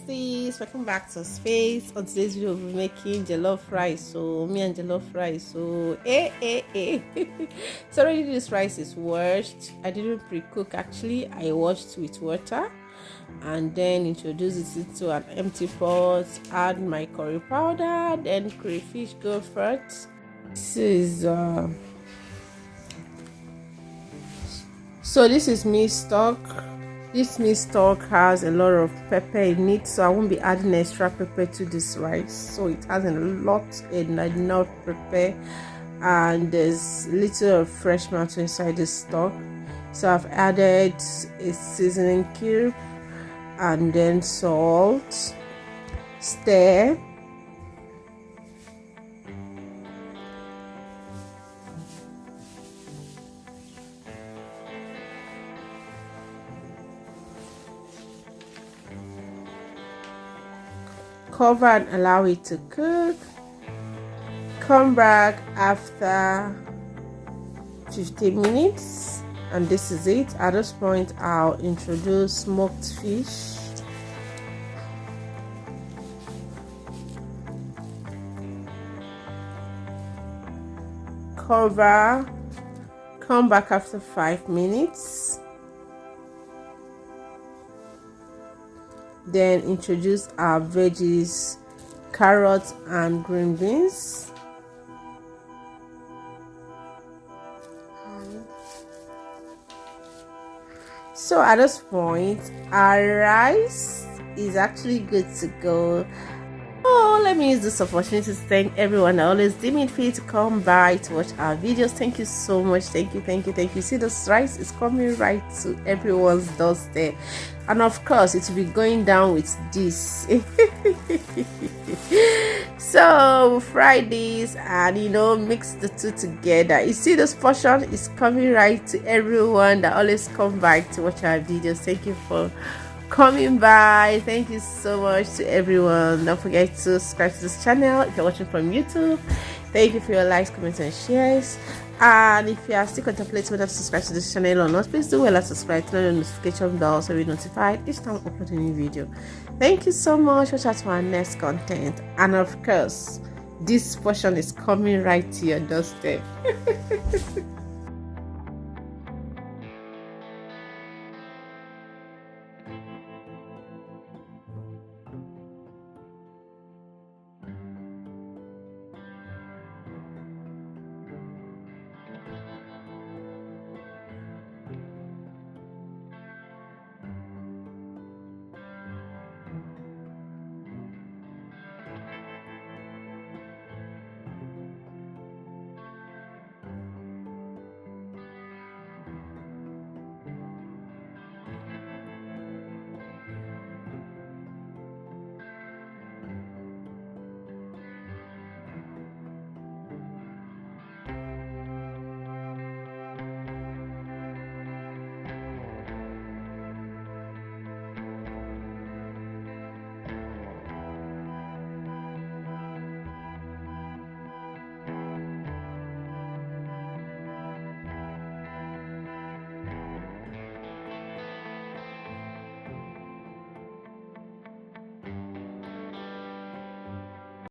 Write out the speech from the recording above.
besties, welcome back to Space. On today's video we'll be making jollof rice. So me and jollof rice. So so already this rice is washed. I didn't pre-cook, actually I washed with water and then introduce it into an empty pot. Add my curry powder, then crayfish go first. This is meat stock. This meat stock has a lot of pepper in it, so I won't be adding extra pepper to this rice. So it has enough pepper, and there's little of fresh tomato inside the stock. So I've added a seasoning cube and then salt. Stir. Cover and allow it to cook. Come back after 15 minutes and this is it. At this point I'll introduce smoked fish. Cover. Come back after 5 minutes. Then introduce our veggies, carrots and green beans. So at this point our rice is actually good to go. Oh, let me use this opportunity to thank everyone that always deem it fit to come by to watch our videos. Thank you so much. Thank you. See, this rice is coming right to everyone's doorstep, and of course it will be going down with this. So fry this and mix the two together. You see, this portion is coming right to everyone that always come by to watch our videos. Thank you for coming by. Thank you so much to everyone. Don't forget to subscribe to this channel if you're watching from YouTube. Thank you for your likes, comments and shares. And if you are still contemplating whether to subscribe to this channel or not, please do well and subscribe, turn on the notification bell so you're notified each time I upload a new video. Thank you so much. Watch out for our next content, and of course this portion is coming right to your doorstep.